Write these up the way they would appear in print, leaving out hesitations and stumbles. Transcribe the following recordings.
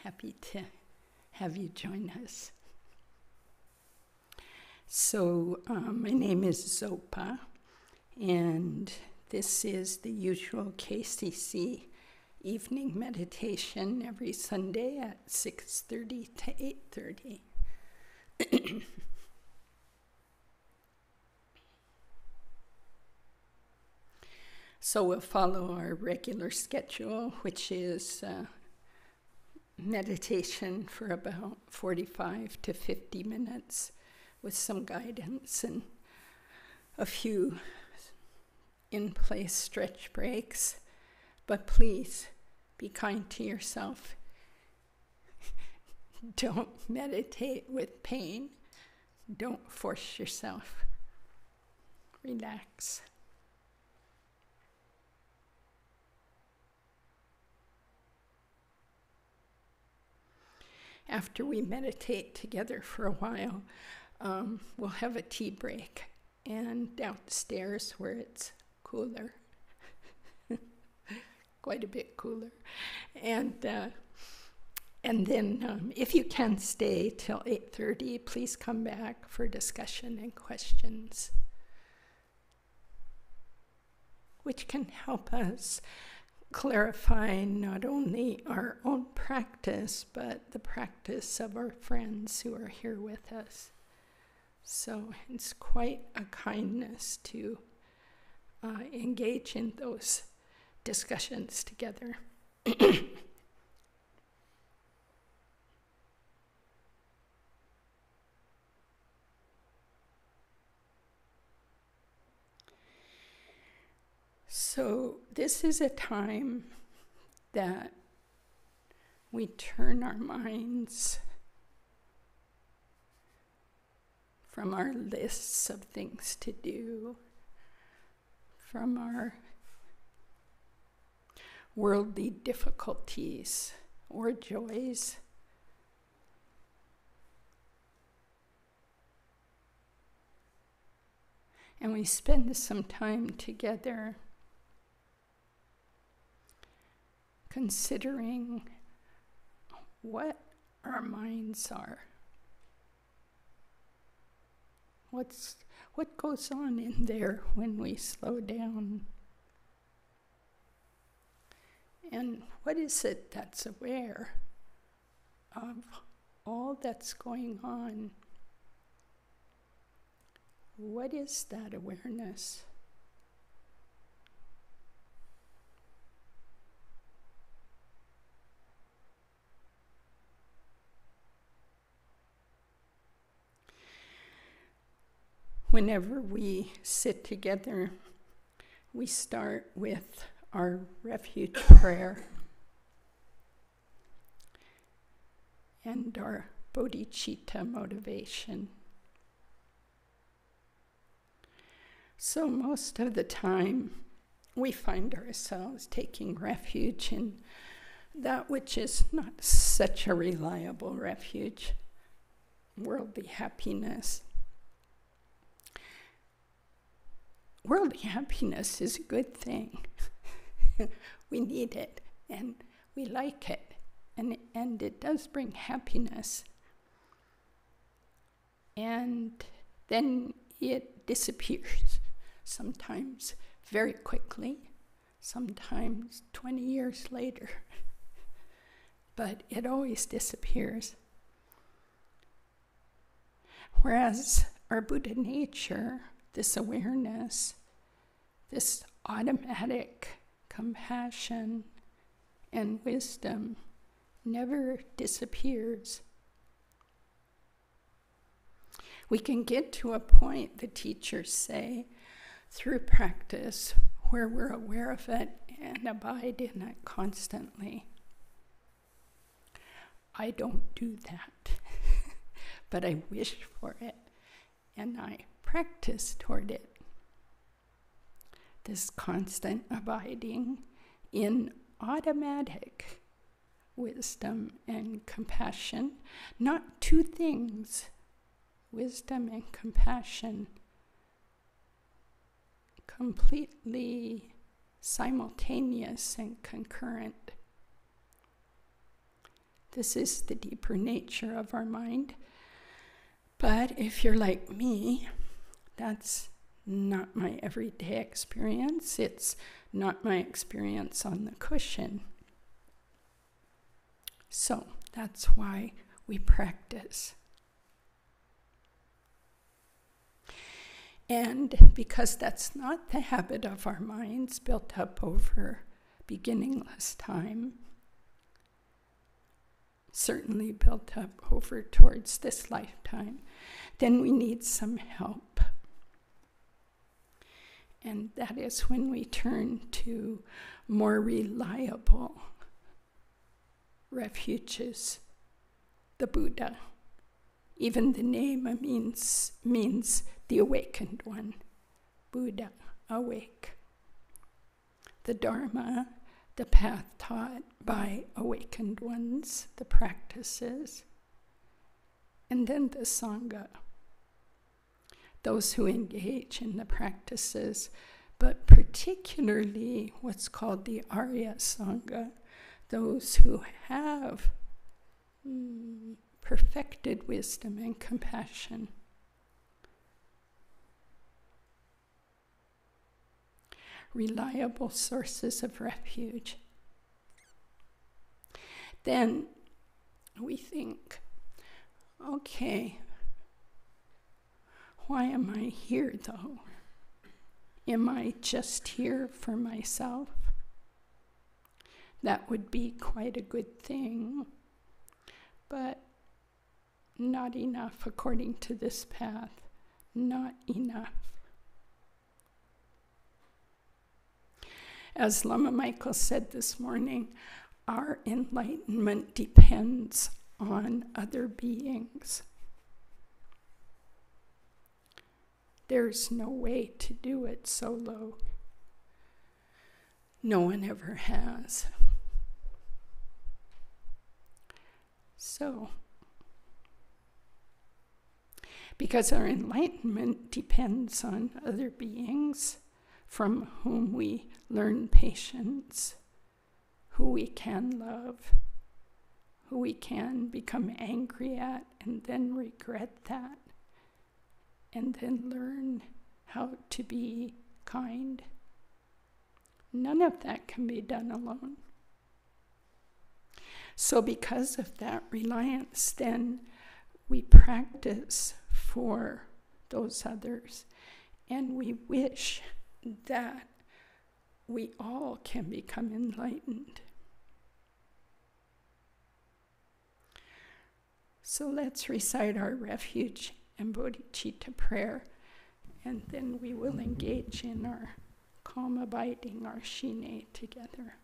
happy to have you join us. So my name is Zopa, and this is the usual KCC evening meditation every Sunday at 6:30 to 8:30. So we'll follow our regular schedule, which is meditation for about 45 to 50 minutes with some guidance and a few in-place stretch breaks. But please be kind to yourself. Don't meditate with pain. Don't force yourself. Relax. After we meditate together for a while, we'll have a tea break, and downstairs where it's cooler, quite a bit cooler, and then if you can stay till 8:30, please come back for discussion and questions, which can help us clarify not only our own practice, but the practice of our friends who are here with us. So it's quite a kindness to engage in those discussions together. So this is a time that we turn our minds from our lists of things to do, from our worldly difficulties or joys, and we spend some time together considering what our minds are. What goes on in there when we slow down? And what is it that's aware of all that's going on? What is that awareness? Whenever we sit together, we start with our refuge prayer and our bodhicitta motivation. So most of the time, we find ourselves taking refuge in that which is not such a reliable refuge, worldly happiness. Worldly happiness is a good thing. We need it, and we like it, and it does bring happiness. And then it disappears, sometimes very quickly, sometimes 20 years later. But it always disappears. Whereas our Buddha nature, this awareness, this automatic compassion and wisdom never disappears. We can get to a point, the teachers say, through practice where we're aware of it and abide in it constantly. I don't do that, but I wish for it, and I practice toward it. This constant abiding in automatic wisdom and compassion, not two things, wisdom and compassion, completely simultaneous and concurrent. This is the deeper nature of our mind. But if you're like me, that's not my everyday experience. It's not my experience on the cushion. So that's why we practice. And because that's not the habit of our minds built up over beginningless time, certainly built up over towards this lifetime, then we need some help. And that is when we turn to more reliable refuges, the Buddha. Even the name means the awakened one. Buddha, awake. The Dharma, the path taught by awakened ones, the practices. And then the Sangha, those who engage in the practices, but particularly what's called the Arya Sangha, those who have perfected wisdom and compassion. Reliable sources of refuge. Then we think, okay, why am I here though? Am I just here for myself? That would be quite a good thing, but not enough according to this path. Not enough. As Lama Michael said this morning, our enlightenment depends on other beings. There's no way to do it solo. No one ever has. So, because our enlightenment depends on other beings from whom we learn patience, who we can love, who we can become angry at and then regret that, and then learn how to be kind. None of that can be done alone. So because of that reliance, then we practice for those others, and we wish that we all can become enlightened. So let's recite our refuge and bodhicitta prayer, and then we will engage in our calm abiding, our shine together.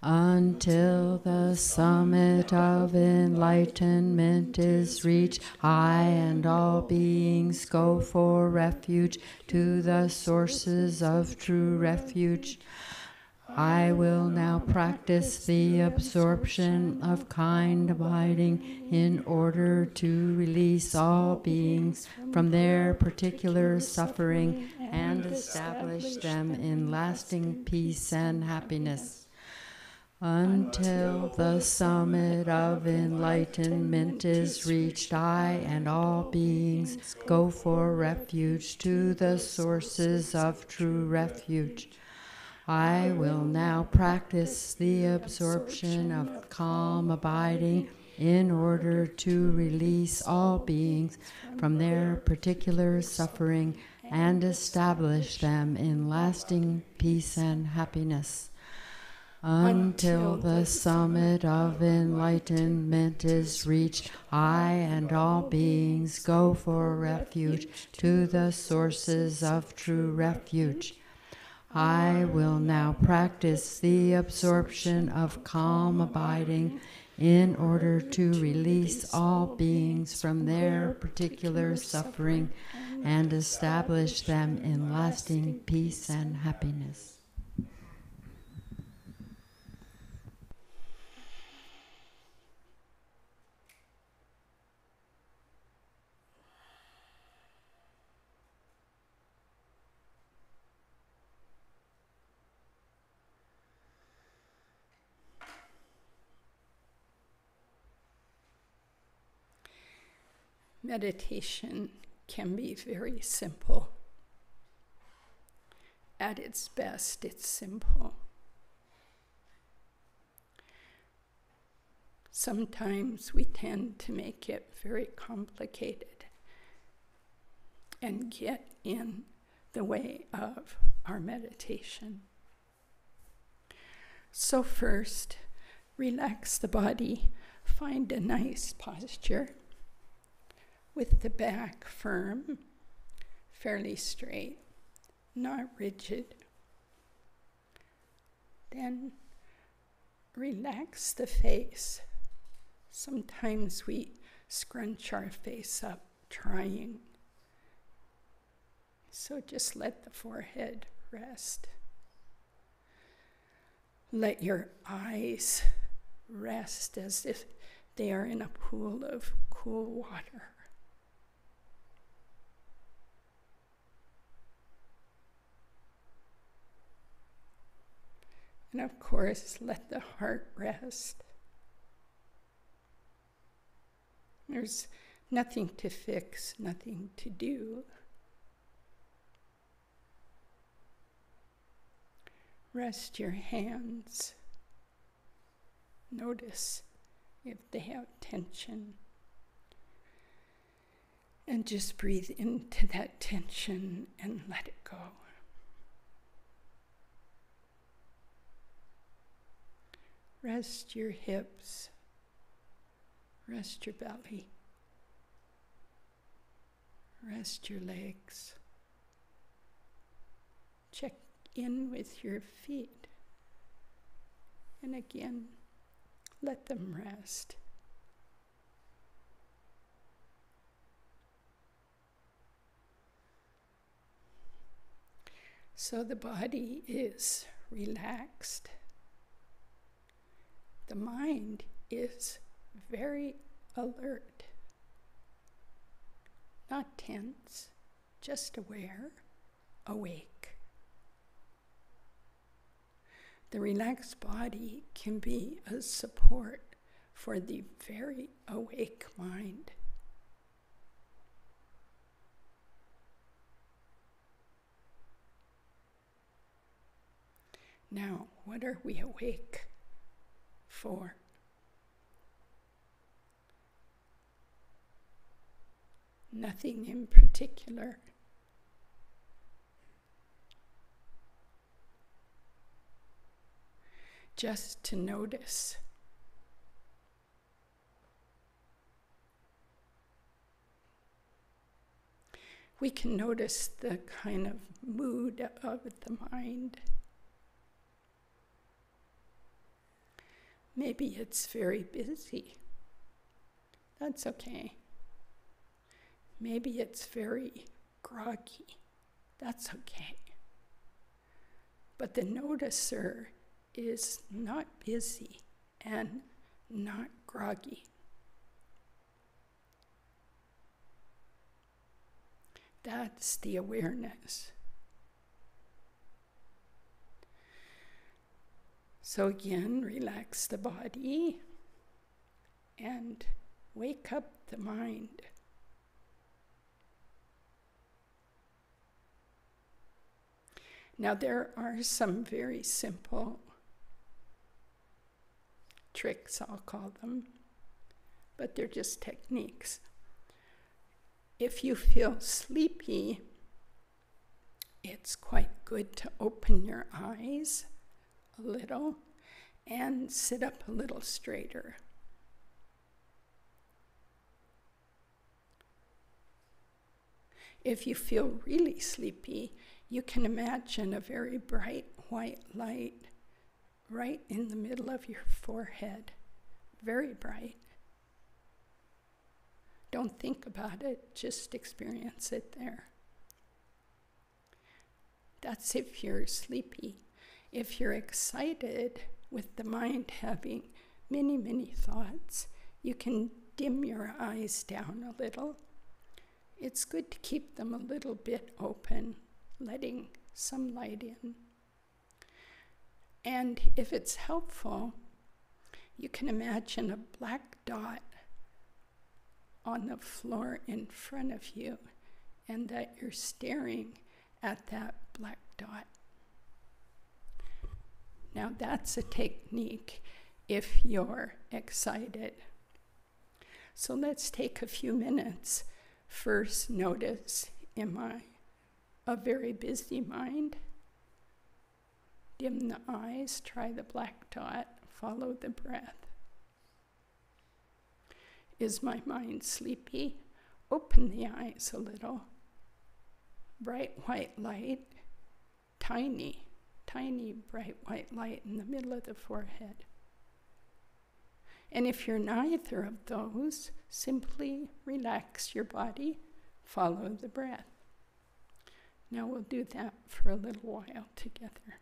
Until the summit of enlightenment is reached, I and all beings go for refuge to the sources of true refuge. I will now practice the absorption of kind abiding in order to release all beings from their particular suffering and establish them in lasting peace and happiness. Until the summit of enlightenment is reached, I and all beings go for refuge to the sources of true refuge. I will now practice the absorption of calm abiding in order to release all beings from their particular suffering and establish them in lasting peace and happiness. Until the summit of enlightenment is reached, I and all beings go for refuge to the sources of true refuge. I will now practice the absorption of calm abiding in order to release all beings from their particular suffering and establish them in lasting peace and happiness. Meditation can be very simple. At its best, it's simple. Sometimes we tend to make it very complicated and get in the way of our meditation. So first, relax the body. Find a nice posture with the back firm, fairly straight, not rigid. Then relax the face. Sometimes we scrunch our face up trying. So just let the forehead rest. Let your eyes rest as if they are in a pool of cool water. And of course, let the heart rest. There's nothing to fix, nothing to do. Rest your hands. Notice if they have tension. And just breathe into that tension and let it go. Rest your hips. Rest your belly. Rest your legs. Check in with your feet. And again, let them rest. So the body is relaxed. The mind is very alert, not tense, just aware, awake. The relaxed body can be a support for the very awake mind. Now, what are we awake for? Nothing in particular. Just to notice. We can notice the kind of mood of the mind. Maybe it's very busy. That's okay. Maybe it's very groggy. That's okay. But the noticer is not busy and not groggy. That's the awareness. So again, relax the body and wake up the mind. Now there are some very simple tricks, I'll call them, but they're just techniques. If you feel sleepy, it's quite good to open your eyes a little and sit up a little straighter. If you feel really sleepy, you can imagine a very bright white light right in the middle of your forehead, very bright. Don't think about it, just experience it there. That's if you're sleepy. If you're excited with the mind having many, many thoughts, you can dim your eyes down a little. It's good to keep them a little bit open, letting some light in. And if it's helpful, you can imagine a black dot on the floor in front of you and that you're staring at that black dot. Now that's a technique if you're excited. So let's take a few minutes. First, notice, am I a very busy mind? Dim the eyes, try the black dot, follow the breath. Is my mind sleepy? Open the eyes a little. Bright white light, tiny bright white light in the middle of the forehead. And if you're neither of those, simply relax your body, follow the breath. Now we'll do that for a little while together.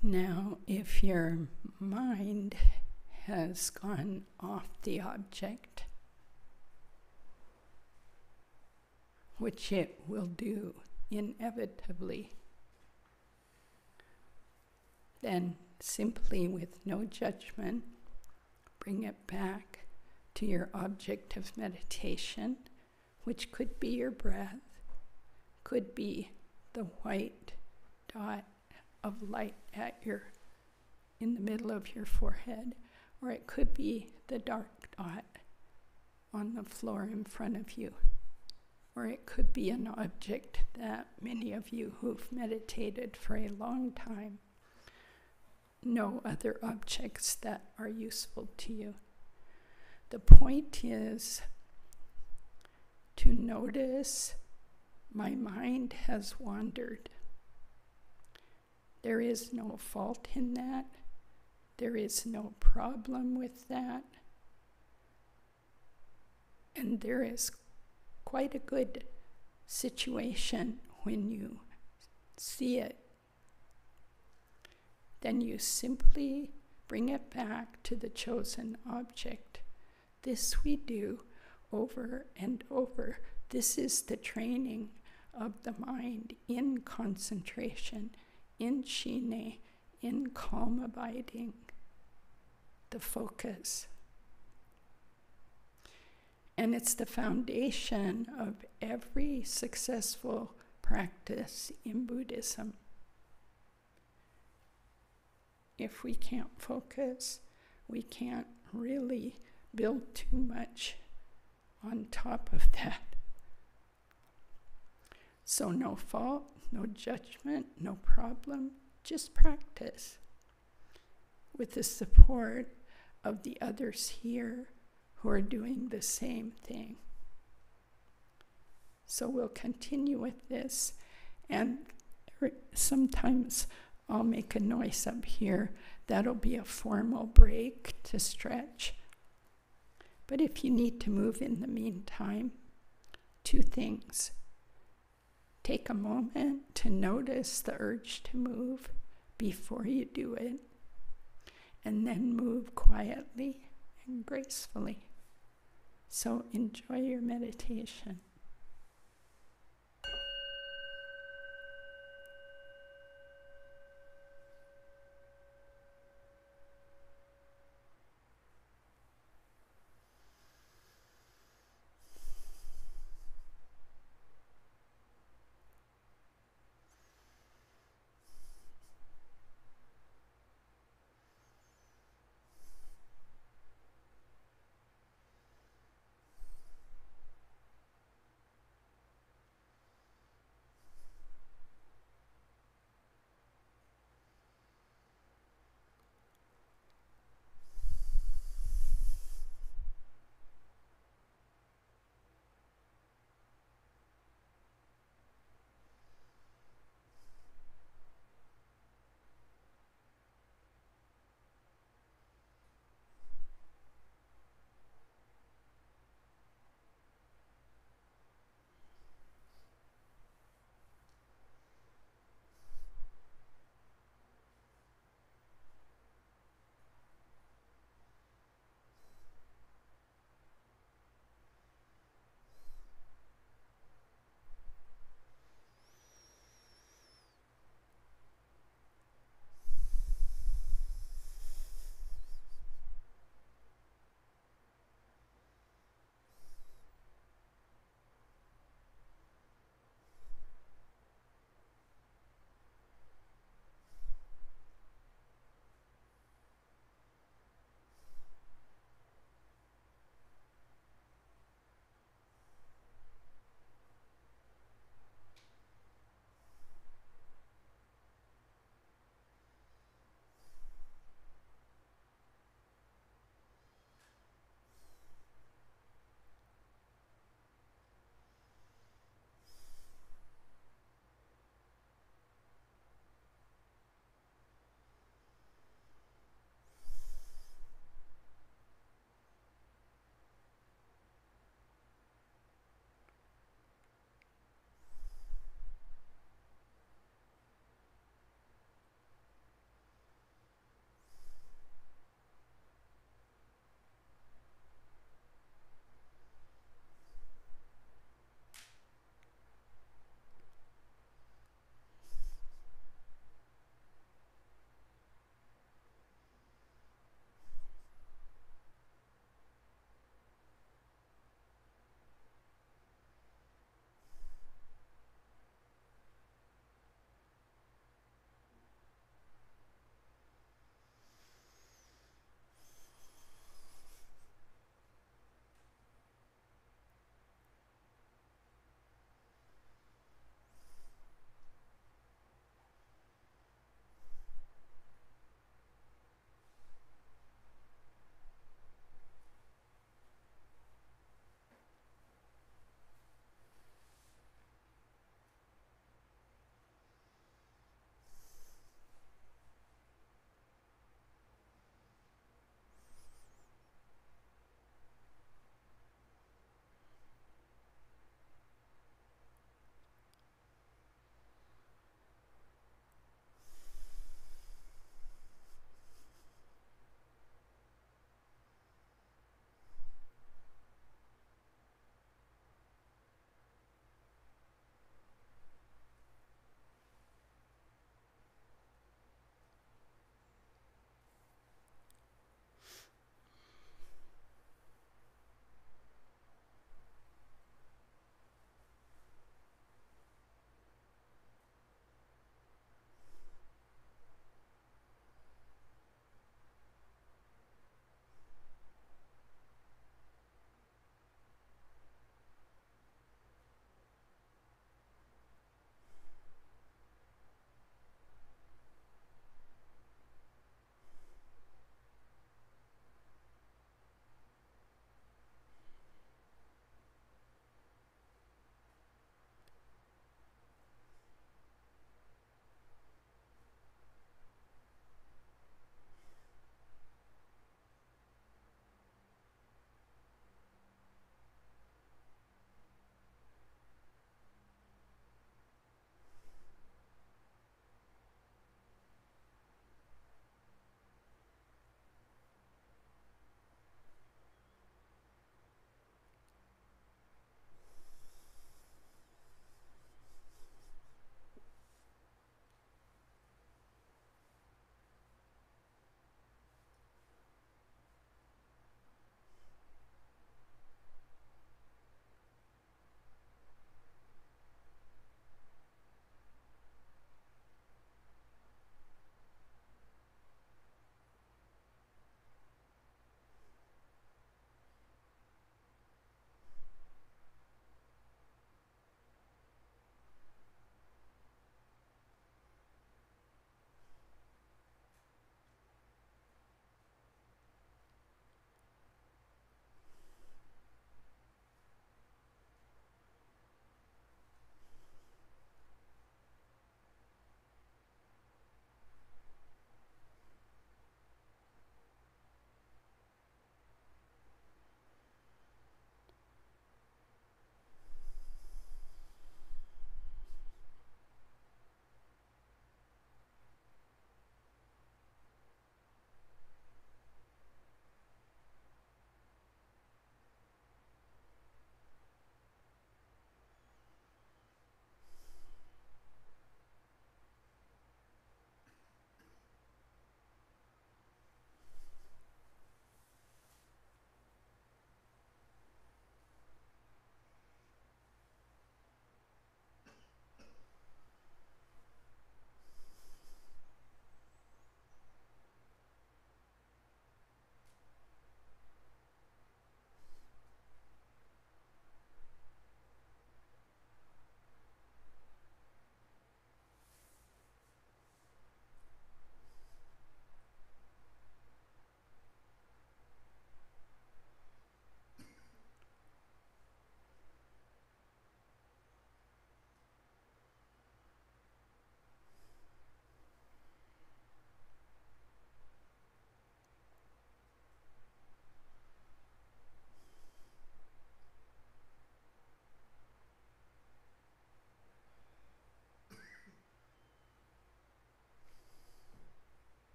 Now, if your mind has gone off the object, which it will do inevitably, then simply with no judgment, bring it back to your object of meditation, which could be your breath, could be the white dot of light in the middle of your forehead, or it could be the dark dot on the floor in front of you, or it could be an object that many of you who've meditated for a long time know other objects that are useful to you. The point is to notice my mind has wandered. There is no fault in that. There is no problem with that. And there is quite a good situation when you see it. Then you simply bring it back to the chosen object. This we do over and over. This is the training of the mind in concentration, in shine, in calm abiding, the focus. And it's the foundation of every successful practice in Buddhism. If we can't focus, we can't really build too much on top of that. So no fault, no judgment, no problem, just practice with the support of the others here who are doing the same thing. So we'll continue with this, and sometimes I'll make a noise up here. That'll be a formal break to stretch. But if you need to move in the meantime, two things. Take a moment to notice the urge to move before you do it, and then move quietly and gracefully. So enjoy your meditation.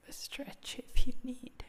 a stretch if you need.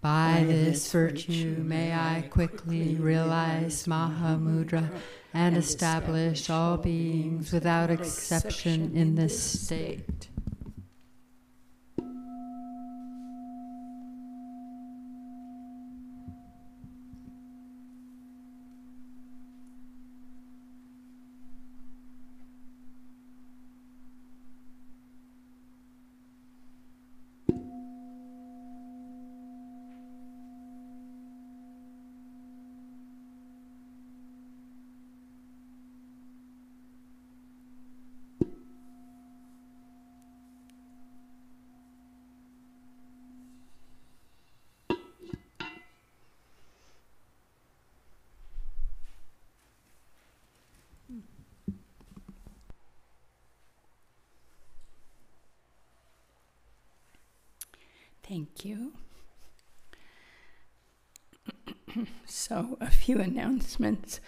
By this virtue may I quickly realize Mahamudra and establish all beings without exception in this state. Thank you. So, a few announcements.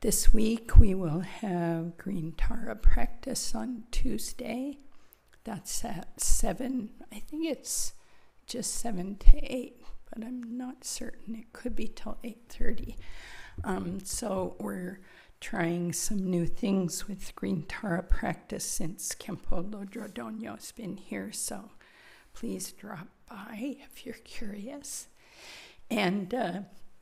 This week we will have Green Tara practice on Tuesday. That's at 7. I think it's just 7 to 8, but I'm not certain. It could be till 8:30. So we're trying some new things with Green Tara practice since Kempo Lodrodonyo's been here, so please drop by if you're curious. And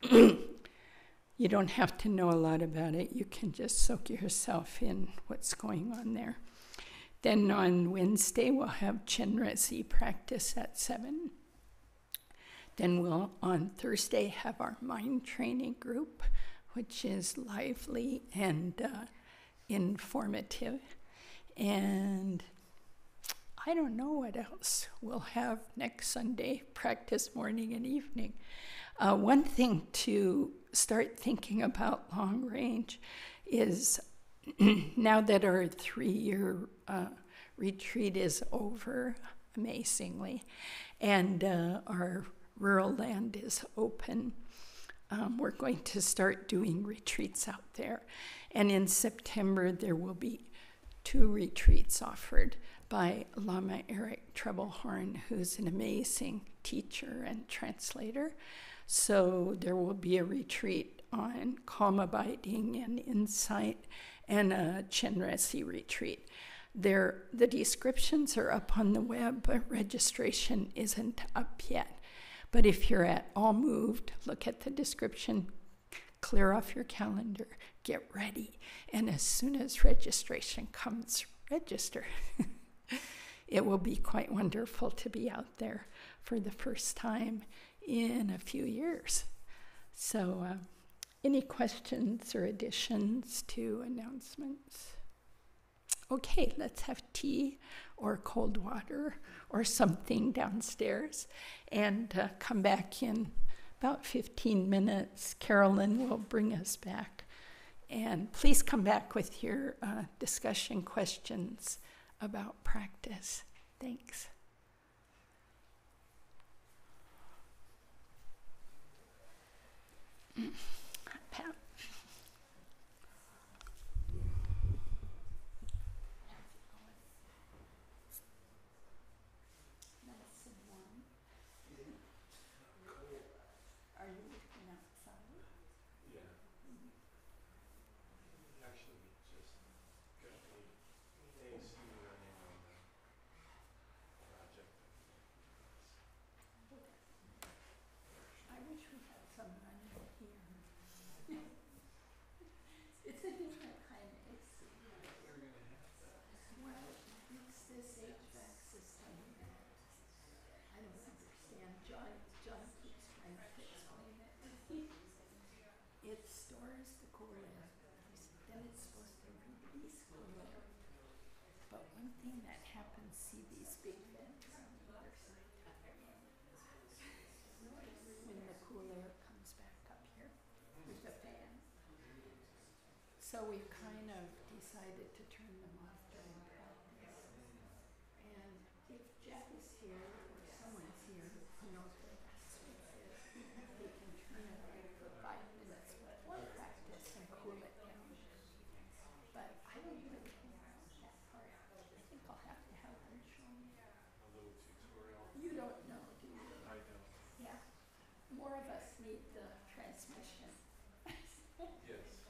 you don't have to know a lot about it. You can just soak yourself in what's going on there. Then on Wednesday, we'll have Chenrezig practice at 7. Then we'll, on Thursday, have our mind training group, which is lively and informative. And I don't know what else we'll have next Sunday, practice morning and evening. One thing to start thinking about long range is now that our 3-year retreat is over, amazingly, and our rural land is open, we're going to start doing retreats out there. And in September, there will be 2 retreats offered by Lama Eric Trebelhorn, who's an amazing teacher and translator. So there will be a retreat on calm abiding and insight and a Chenrezig retreat. The descriptions are up on the web, but registration isn't up yet. But if you're at all moved, look at the description, clear off your calendar, get ready. And as soon as registration comes, register. It will be quite wonderful to be out there for the first time in a few years. So any questions or additions to announcements? Okay, let's have tea or cold water or something downstairs and come back in about 15 minutes. Carolyn will bring us back. And please come back with your discussion questions about practice. Thanks. Pat. Are you looking outside? Yeah. Actually, just got the AC running on the project. I wish we had some running here. It's a different kind of AC. We're gonna have that. Well, it's this HVAC system. I don't understand. John keeps trying to explain it. It stores the cool air. Then it's supposed to release cool air. But one thing that happens, see these big vents on the other side. When the cool air comes back up here with the fan. So we've kind of decided to turn them off during practice. And if Jeff is here or someone's here who knows where that switch is, they can turn it on for 5 minutes before practice and cool it down. But I don't really know that part. I think I'll have to have them show me. more of us need the transmission. Yes.